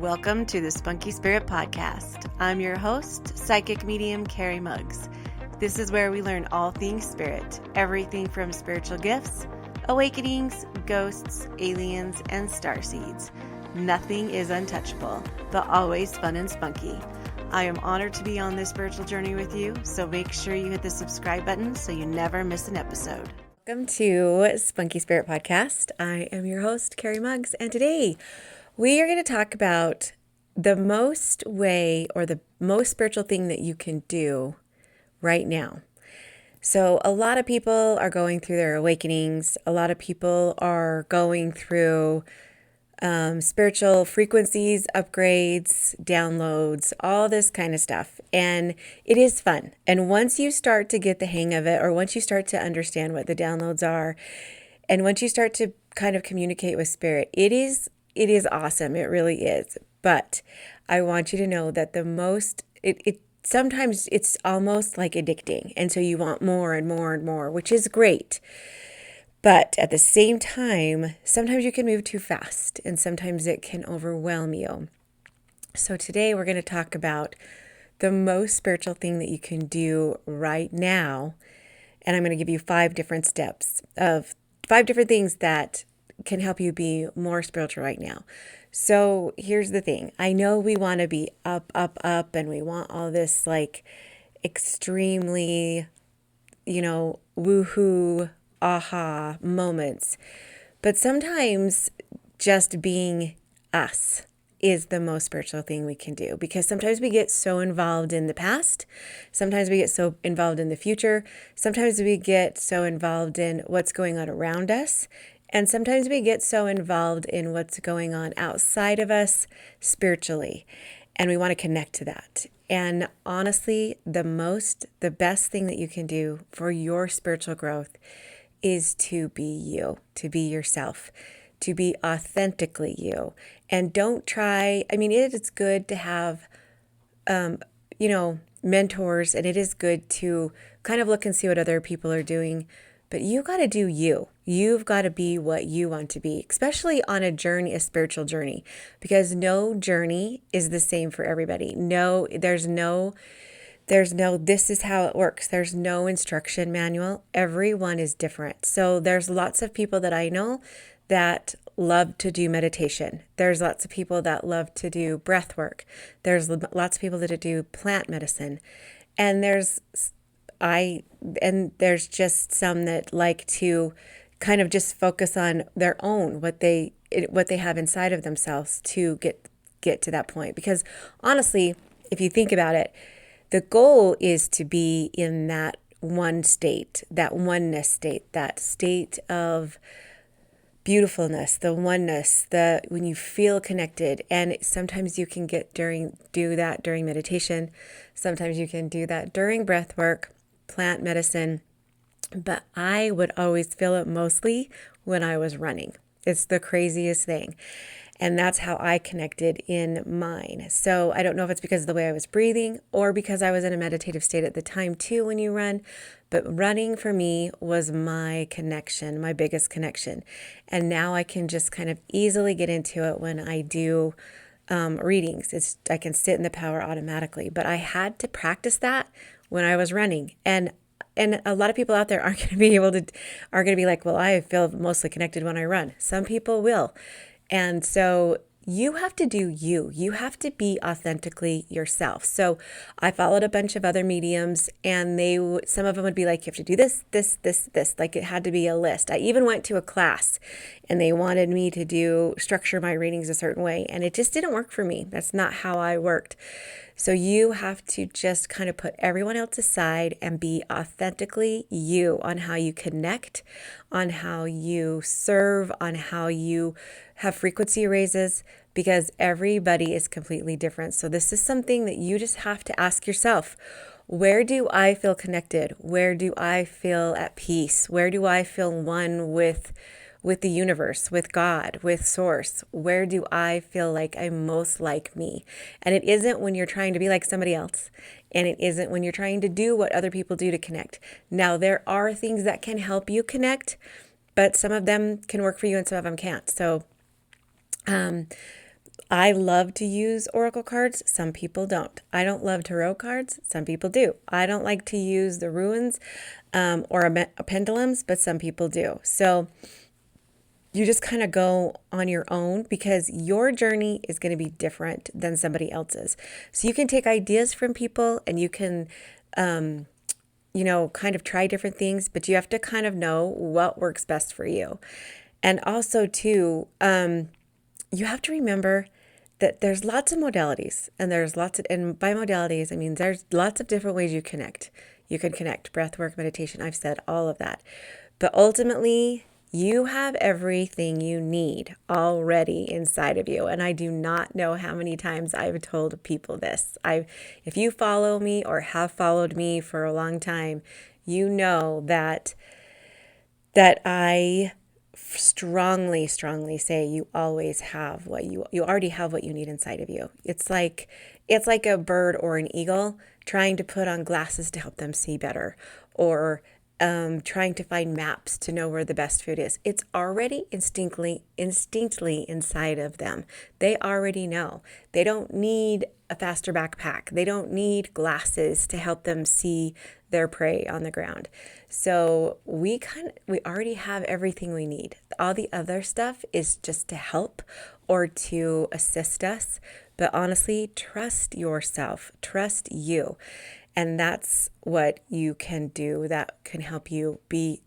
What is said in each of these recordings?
Welcome to the Spunky Spirit podcast. I'm your host, psychic medium Carrie Muggs. This is where we learn all things spirit, everything from spiritual gifts, awakenings, ghosts, aliens, and starseeds. Nothing is untouchable, but always fun and spunky. I am honored to be on this spiritual journey with you, so make sure you hit the subscribe button so you never miss an episode. Welcome to Spunky Spirit podcast. I am your host, Carrie Muggs, and today we are going to talk about the most spiritual thing that you can do right now. So a lot of people are going through their awakenings. A lot of people are going through spiritual frequencies, upgrades, downloads, all this kind of stuff. And it is fun. And once you start to get the hang of it, or once you start to understand what the downloads are, and once you start to kind of communicate with spirit, it is awesome. It really is. But I want you to know that sometimes it's almost like addicting. And so you want more and more and more, which is great. But at the same time, sometimes you can move too fast and sometimes it can overwhelm you. So today we're going to talk about the most spiritual thing that you can do right now. And I'm going to give you 5 different steps of 5 different things that can help you be more spiritual right now. So here's the thing. I know we want to be up, and we want all this like extremely, woohoo, aha moments. But sometimes just being us is the most spiritual thing we can do, because sometimes we get so involved in the past. Sometimes we get so involved in the future. Sometimes we get so involved in what's going on around us. And sometimes we get so involved in what's going on outside of us spiritually, and we want to connect to that. And honestly, the best thing that you can do for your spiritual growth is to be you, to be yourself, to be authentically you. And don't try, it is good to have, mentors, and it is good to kind of look and see what other people are doing. But you got to do you. You've got to be what you want to be, especially on a journey, a spiritual journey, because no journey is the same for everybody. There's no, this is how it works. There's no instruction manual. Everyone is different. So there's lots of people that I know that love to do meditation. There's lots of people that love to do breath work. There's lots of people that do plant medicine. And there's just some that like to kind of just focus on their own, what they have inside of themselves to get to that point. Because honestly, if you think about it, the goal is to be in that one state, that oneness state, that state of beautifulness, the oneness, when you feel connected. And sometimes you can do that during meditation. Sometimes you can do that during breath work, plant medicine, but I would always feel it mostly when I was running. It's the craziest thing. And that's how I connected in mine. So I don't know if it's because of the way I was breathing or because I was in a meditative state at the time too when you run, but running for me was my connection, my biggest connection. And now I can just kind of easily get into it when I do readings. I can sit in the power automatically, but I had to practice that when I was running. And a lot of people out there are going to be like, well, I feel mostly connected when I run. Some people will. And so you have to do you. You have to be authentically yourself. So I followed a bunch of other mediums, and some of them would be like, you have to do this, this, this, this. Like it had to be a list. I even went to a class and they wanted me to structure my readings a certain way. And it just didn't work for me. That's not how I worked. So you have to just kind of put everyone else aside and be authentically you on how you connect, on how you serve, on how you have frequency raises, because everybody is completely different. So this is something that you just have to ask yourself. Where do I feel connected? Where do I feel at peace? Where do I feel one with the universe, with God, with source? Where do I feel like I'm most like me? And it isn't when you're trying to be like somebody else. And it isn't when you're trying to do what other people do to connect. Now, there are things that can help you connect, but some of them can work for you and some of them can't. So I love to use oracle cards. Some people don't. I don't love tarot cards. Some people do. I don't like to use the runes or pendulums, but some people do. So you just kind of go on your own because your journey is going to be different than somebody else's. So you can take ideas from people and you can, kind of try different things, but you have to kind of know what works best for you. And also, too, you have to remember that there's lots of modalities and by modalities, I mean, there's lots of different ways you connect. You can connect breath work, meditation. I've said all of that. But ultimately, you have everything you need already inside of you. And I do not know how many times I've told people this. If you follow me or have followed me for a long time, you know that I strongly say you always have you already have what you need inside of you. It's like a bird or an eagle trying to put on glasses to help them see better, or trying to find maps to know where the best food is. It's already instinctively inside of them. They already know. They don't need a faster backpack. They don't need glasses to help them see their prey on the ground. So we already have everything we need. All the other stuff is just to help or to assist us. But honestly, trust yourself, trust you. And that's what you can do that can help you be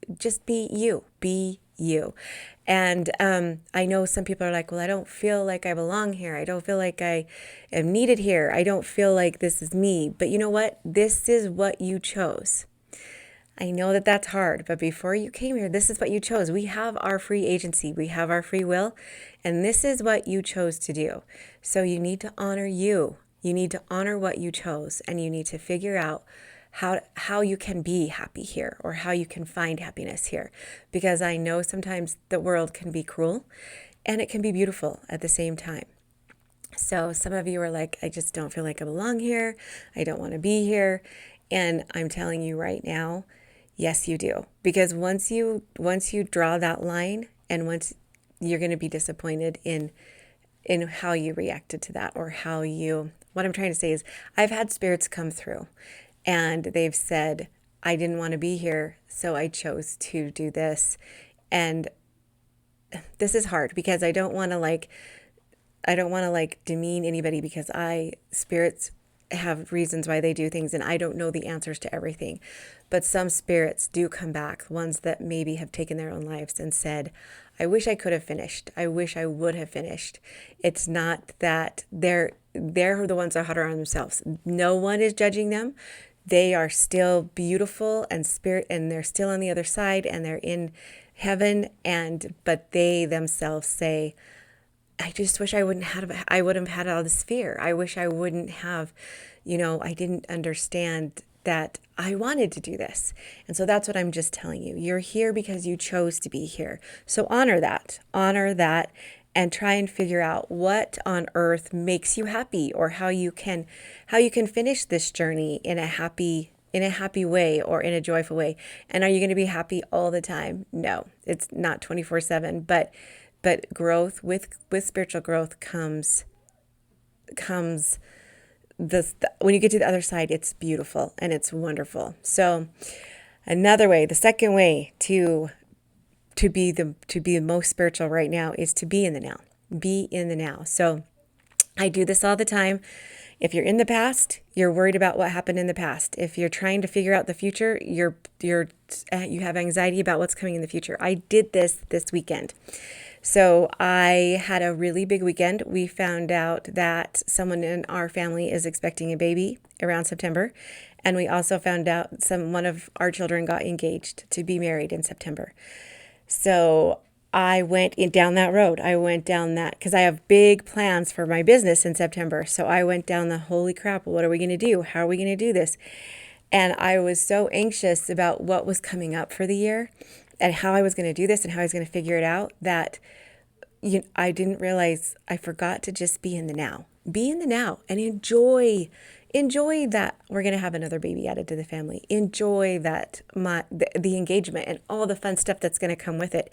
you. And I know some people are like, well, I don't feel like I belong here. I don't feel like I am needed here. I don't feel like this is me. But you know what? This is what you chose. I know that that's hard, but before you came here, this is what you chose. We have our free agency. We have our free will, and this is what you chose to do. So you need to honor you. You need to honor what you chose, and you need to figure out how you can be happy here or how you can find happiness here. Because I know sometimes the world can be cruel and it can be beautiful at the same time. So some of you are like, I just don't feel like I belong here. I don't want to be here. And I'm telling you right now, yes, you do. Because once you draw that line, and once you're going to be disappointed in how you reacted to that, or what I'm trying to say is I've had spirits come through and they've said, I didn't want to be here, so I chose to do this. And this is hard because I don't want to demean anybody, because spirits have reasons why they do things and I don't know the answers to everything. But some spirits do come back, ones that maybe have taken their own lives and said, I wish I could have finished. I wish I would have finished. It's not that they're the ones that are harder on themselves. No one is judging them. They are still beautiful and spirit, and they're still on the other side, and they're in heaven. But they themselves say, I just wish I would have had all this fear. I wish I wouldn't have, I didn't understand that I wanted to do this. And so that's what I'm just telling you. You're here because you chose to be here. So honor that, and try and figure out what on earth makes you happy, or how you can finish this journey in a happy way, or in a joyful way. And are you going to be happy all the time? No, it's not 24/7, but growth with spiritual growth comes when you get to the other side, it's beautiful and it's wonderful. So the second way to be the most spiritual right now is to be in the now. Be in the now. So I do this all the time. If you're in the past, you're worried about what happened in the past. If you're trying to figure out the future, you have anxiety about what's coming in the future. I did this weekend. So I had a really big weekend. We found out that someone in our family is expecting a baby around September. And we also found out one of our children got engaged to be married in September. So I went down that road. I went down that because I have big plans for my business in September. So I went down the holy crap, what are we going to do? How are we going to do this? And I was so anxious about what was coming up for the year and how I was going to do this and how I was going to figure it out, that I didn't realize I forgot to just be in the now. Be in the now and enjoy that we're going to have another baby added to the family. Enjoy that the engagement and all the fun stuff that's going to come with it.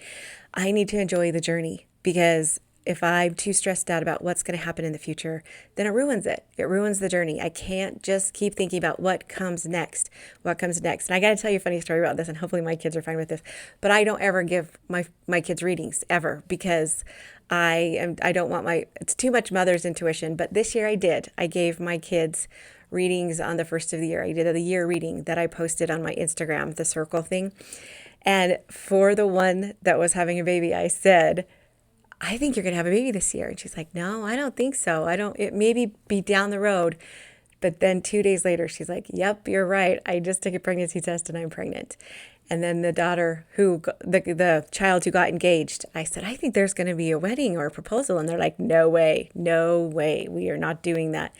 I need to enjoy the journey because if I'm too stressed out about what's going to happen in the future, then it ruins it. It ruins the journey. I can't just keep thinking about what comes next, what comes next. And I got to tell you a funny story about this, and hopefully my kids are fine with this. But I don't ever give my kids readings ever, because I don't want it's too much mother's intuition. But this year I did. I gave my kids readings on the first of the year. I did a year reading that I posted on my Instagram, the circle thing. And for the one that was having a baby, I said, I think you're going to have a baby this year. And she's like, no, I don't think so. It maybe be down the road. But then 2 days later, she's like, yep, you're right. I just took a pregnancy test and I'm pregnant. And then the daughter the child who got engaged, I said, I think there's going to be a wedding or a proposal. And they're like, no way, we are not doing that.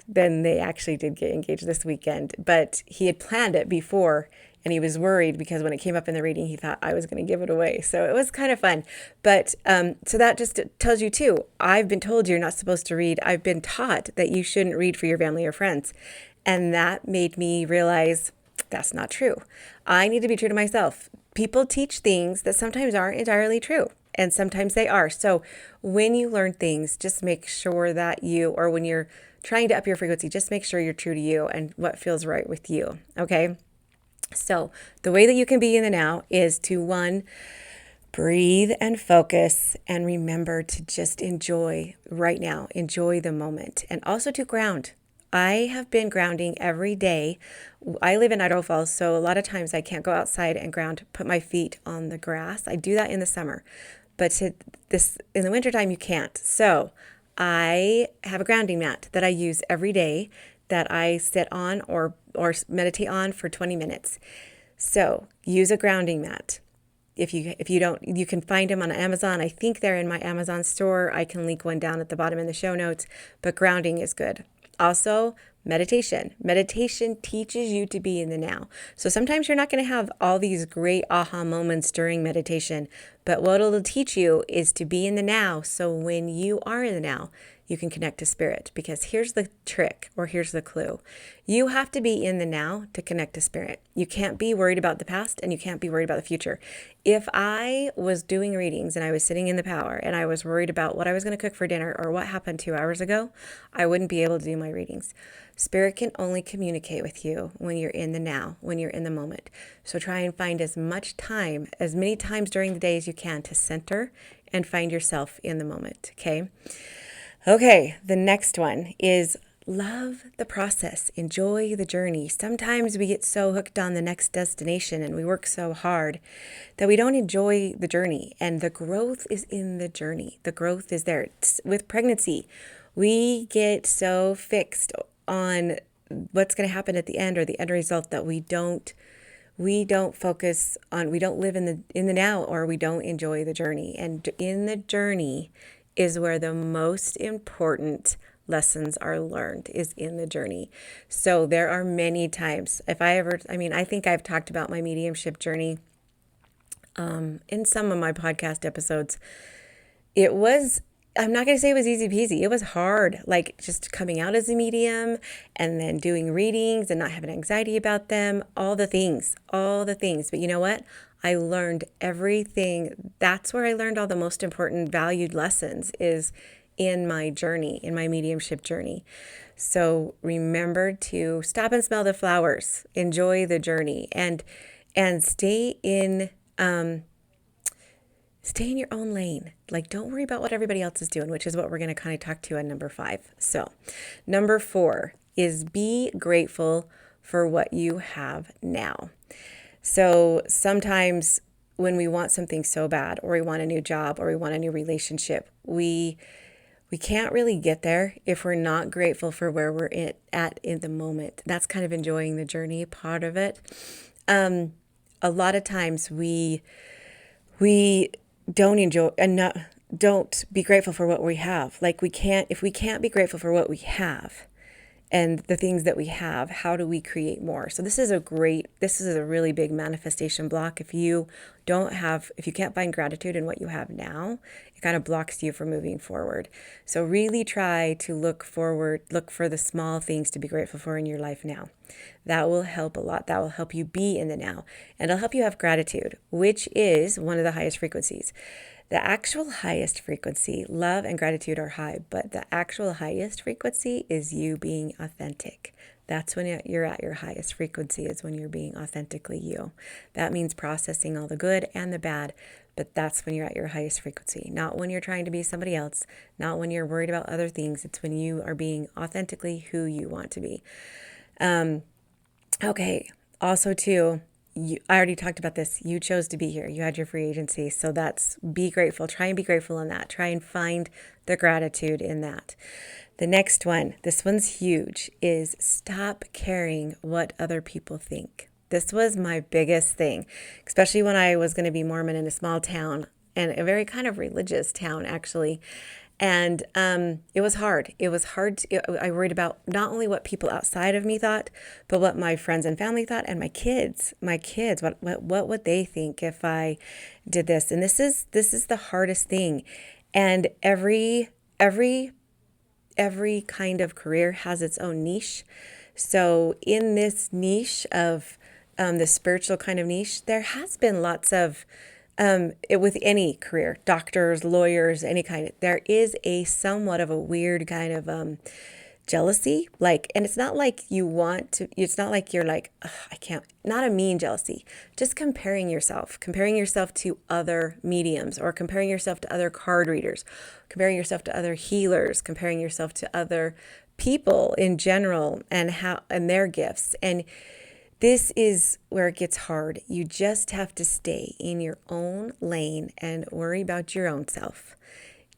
Then they actually did get engaged this weekend, but he had planned it before. And he was worried because when it came up in the reading, he thought I was going to give it away. So it was kind of fun. But so that just tells you too, I've been told you're not supposed to read. I've been taught that you shouldn't read for your family or friends. And that made me realize that's not true. I need to be true to myself. People teach things that sometimes aren't entirely true. And sometimes they are. So when you learn things, just make sure that or when you're trying to up your frequency, just make sure you're true to you and what feels right with you. Okay. So the way that you can be in the now is to, 1, breathe and focus and remember to just enjoy right now, enjoy the moment, and also to ground. I have been grounding every day. I live in Idaho Falls, so a lot of times I can't go outside and ground, put my feet on the grass. I do that in the summer, but in the wintertime you can't. So I have a grounding mat that I use every day that I sit on or meditate on for 20 minutes. So use a grounding mat. If you don't, you can find them on Amazon. I think they're in my Amazon store. I can link one down at the bottom in the show notes, but grounding is good. Also, meditation. Meditation teaches you to be in the now. So sometimes you're not going to have all these great aha moments during meditation, but what it'll teach you is to be in the now. So when you are in the now, you can connect to spirit, because here's the trick, or here's the clue. You have to be in the now to connect to spirit. You can't be worried about the past and you can't be worried about the future. If I was doing readings and I was sitting in the power and I was worried about what I was going to cook for dinner or what happened 2 hours ago, I wouldn't be able to do my readings. Spirit can only communicate with you when you're in the now, when you're in the moment. So try and find as many times during the day as you can to center and find yourself in the moment. Okay, the next one is love the process. Enjoy the journey. Sometimes we get so hooked on the next destination and we work so hard that we don't enjoy the journey. And the growth is in the journey. The growth is there. With pregnancy, we get so fixed on what's going to happen at the end or the end result that we don't focus on, we don't live in the now, or we don't enjoy the journey. And in the journey is where the most important lessons are learned, is in the journey. So there are many times, I think I've talked about my mediumship journey in some of my podcast episodes. I'm not going to say it was easy peasy. It was hard, like just coming out as a medium and then doing readings and not having anxiety about them, all the things. But you know what? I learned everything. That's where I learned all the most important valued lessons, is in my journey, in my mediumship journey. So remember to stop and smell the flowers, enjoy the journey, and stay in your own lane. Like, don't worry about what everybody else is doing, which is what we're going to kind of talk to on number 5. So number 4 is be grateful for what you have now. So sometimes when we want something so bad, or we want a new job, or we want a new relationship, we can't really get there if we're not grateful for where we're at in the moment. That's kind of enjoying the journey part of it. A lot of times we don't enjoy and don't be grateful for what we have. Like, if we can't be grateful for what we have and the things that we have, how do we create more? So this is a really big manifestation block. If you can't find gratitude in what you have now, it kind of blocks you from moving forward. So really try to look for the small things to be grateful for in your life now. That will help a lot. That will help you be in the now, and it'll help you have gratitude, which is one of the highest frequencies. The actual highest frequency, love and gratitude are high, but the actual highest frequency is you being authentic. That's when you're at your highest frequency, is when you're being authentically you. That means processing all the good and the bad, but that's when you're at your highest frequency. Not when you're trying to be somebody else, not when you're worried about other things. It's when you are being authentically who you want to be. Okay, also too, I already talked about this. You chose to be here. You had your free agency. So that's, be grateful. Try and be grateful in that. Try and find the gratitude in that. The next one, this one's huge, is stop caring what other people think. This was my biggest thing, especially when I was going to be Mormon in a small town, and a very kind of religious town, actually. And it was hard. It was hard. I worried about not only what people outside of me thought, but what my friends and family thought, and my kids. What would they think if I did this? And this is the hardest thing. And every kind of career has its own niche. So in this niche of the spiritual kind of niche, there has been lots of with any career, doctors, lawyers, any kind, there is a somewhat of a weird kind of jealousy. Like, and it's not like you want to, it's not like you're like, I can't, not a mean jealousy, just comparing yourself to other mediums, or comparing yourself to other card readers, comparing yourself to other healers, comparing yourself to other people in general, and their gifts. And this is where it gets hard. You just have to stay in your own lane and worry about your own self.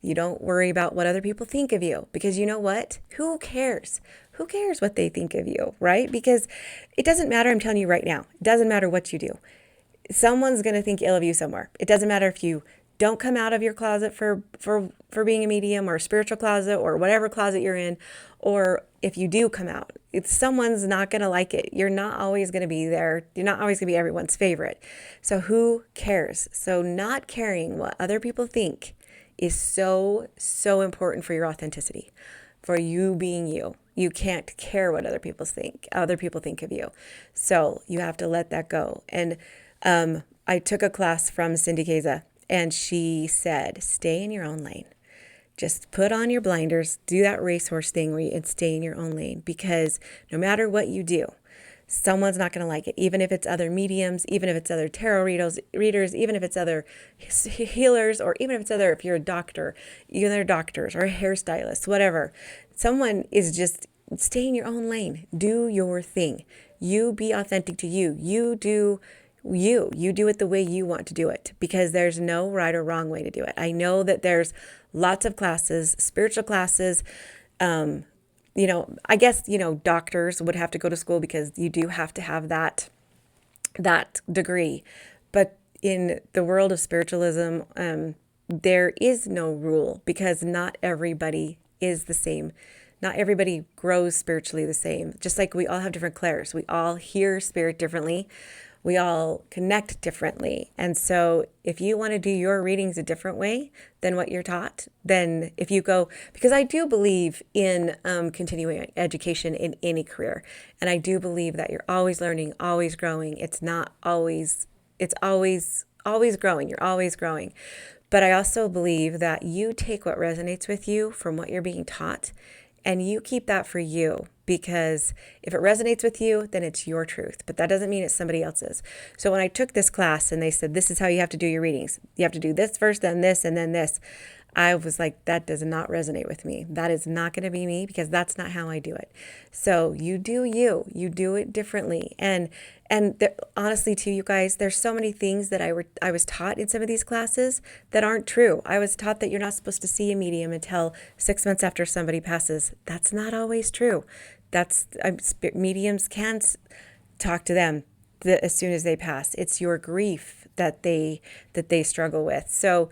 You don't worry about what other people think of you, because you know what? Who cares? Who cares what they think of you, right? Because it doesn't matter. I'm telling you right now, it doesn't matter what you do. Someone's going to think ill of you somewhere. It doesn't matter if you don't come out of your closet for being a medium, or spiritual closet, or whatever closet you're in, or if you do come out, someone's not going to like it. You're not always going to be there. You're not always going to be everyone's favorite. So who cares? So not caring what other people think is so, so important for your authenticity, for you being you. You can't care what other people think of you. So you have to let that go. And I took a class from Cindy Keza, and she said, stay in your own lane. Just put on your blinders, do that racehorse thing and stay in your own lane, because no matter what you do, someone's not going to like it. Even if it's other mediums, even if it's other tarot readers, even if it's other healers, or even if you're a doctor, even they're doctors or a hairstylist, whatever. Someone is just, stay in your own lane. Do your thing. You be authentic to you. You do it the way you want to do it, because there's no right or wrong way to do it. I know that there's lots of classes, spiritual classes. I guess, doctors would have to go to school, because you do have to have that degree. But in the world of spiritualism, there is no rule, because not everybody is the same. Not everybody grows spiritually the same. Just like we all have different clairs. We all hear spirit differently. We all connect differently. And so if you want to do your readings a different way than what you're taught, then if you go, because I do believe in continuing education in any career. And I do believe that you're always learning, always growing. It's always growing. You're always growing. But I also believe that you take what resonates with you from what you're being taught, and you keep that for you, because if it resonates with you, then it's your truth. But that doesn't mean it's somebody else's. So when I took this class and they said, this is how you have to do your readings. You have to do this first, then this, and then this. I was like, that does not resonate with me. That is not going to be me, because that's not how I do it. So you do you. You do it differently. And honestly, too, you guys, there's so many things that I was taught in some of these classes that aren't true. I was taught that you're not supposed to see a medium until 6 months after somebody passes. That's not always true. Mediums can't talk to them as soon as they pass. It's your grief that they struggle with. So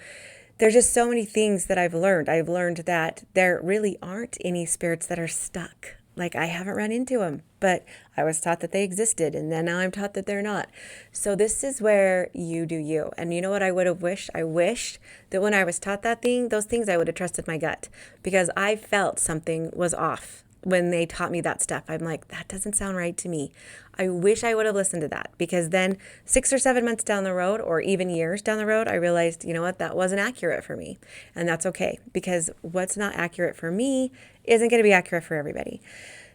there's just so many things that I've learned. I've learned that there really aren't any spirits that are stuck. Like, I haven't run into them, but I was taught that they existed, and then now I'm taught that they're not. So this is where you do you. And you know what I would have wished? I wished that when I was taught those things, I would have trusted my gut, because I felt something was off. when they taught me that stuff. I'm like, that doesn't sound right to me. I wish I would have listened to that, because then 6 or 7 months down the road, or even years down the road, I realized, you know what, that wasn't accurate for me. And that's okay, because what's not accurate for me isn't going to be accurate for everybody.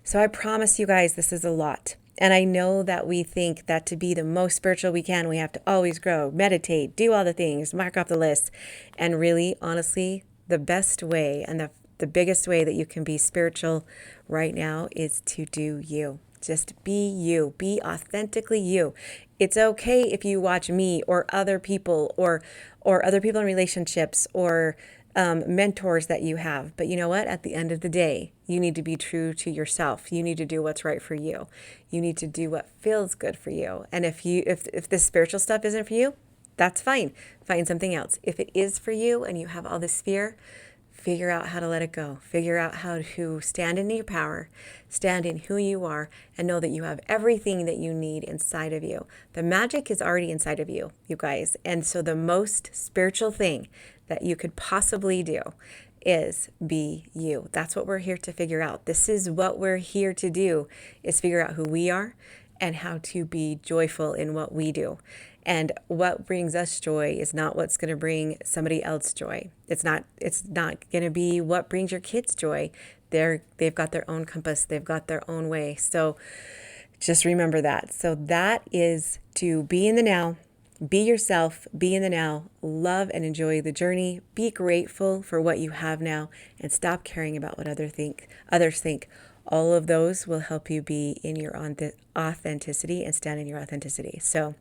So I promise you guys, this is a lot. And I know that we think that to be the most spiritual we can, we have to always grow, meditate, do all the things, mark off the list. And really, honestly, the best way and the biggest way that you can be spiritual right now is to do you. Just be you. Be authentically you. It's okay if you watch me or other people or other people in relationships or mentors that you have. But you know what? At the end of the day, you need to be true to yourself. You need to do what's right for you. You need to do what feels good for you. And if this spiritual stuff isn't for you, that's fine. Find something else. If it is for you and you have all this fear, figure out how to let it go. Figure out how to stand in your power, stand in who you are, and know that you have everything that you need inside of you. The magic is already inside of you, you guys. And so the most spiritual thing that you could possibly do is be you. That's what we're here to figure out. This is what we're here to do, is figure out who we are and how to be joyful in what we do. And what brings us joy is not what's going to bring somebody else joy. It's not going to be what brings your kids joy. They've got their own compass. They've got their own way. So just remember that. So that is to be in the now, be yourself, be in the now, love and enjoy the journey, be grateful for what you have now, and stop caring about what others think. All of those will help you be in your authenticity and stand in your authenticity. So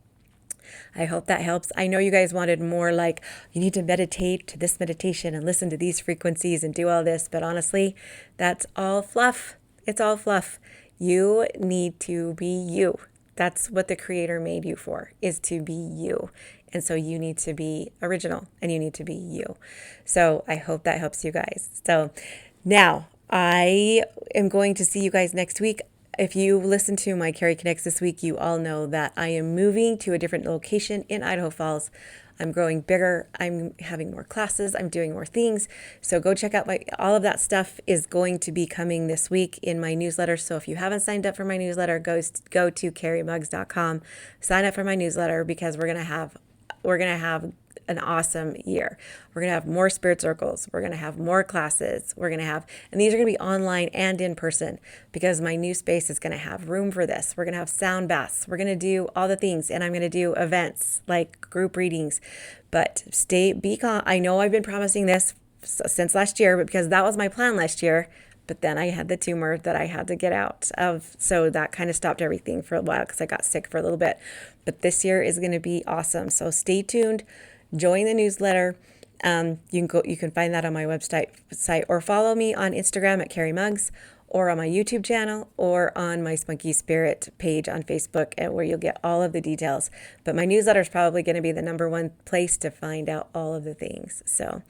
I hope that helps. I know you guys wanted more, like you need to meditate to this meditation and listen to these frequencies and do all this. But honestly, that's all fluff. It's all fluff. You need to be you. That's what the Creator made you for, is to be you. And so you need to be original and you need to be you. So I hope that helps you guys. So now I am going to see you guys next week. If you listen to my Carrie Connects this week, you all know that I am moving to a different location in Idaho Falls. I'm growing bigger. I'm having more classes. I'm doing more things. So go check out all of that stuff is going to be coming this week in my newsletter. So if you haven't signed up for my newsletter, go to carriemugs.com, sign up for my newsletter, because we're going to have an awesome year. We're going to have more spirit circles. We're going to have more classes. And these are going to be online and in person, because my new space is going to have room for this. We're going to have sound baths. We're going to do all the things, and I'm going to do events like group readings. But be calm. I know I've been promising this since last year, but because that was my plan last year. But then I had the tumor that I had to get out of. So that kind of stopped everything for a while, because I got sick for a little bit. But this year is going to be awesome. So stay tuned. Join the newsletter. You can find that on my website, or follow me on Instagram at Carrie Mugs, or on my YouTube channel, or on my Spunky Spirit page on Facebook, where you'll get all of the details. But my newsletter is probably going to be the number one place to find out all of the things. So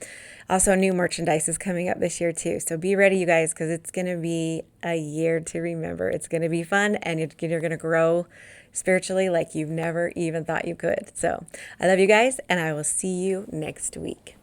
also new merchandise is coming up this year too. So be ready, you guys, because it's going to be a year to remember. It's going to be fun, and you're going to grow spiritually like you've never even thought you could. So I love you guys, and I will see you next week.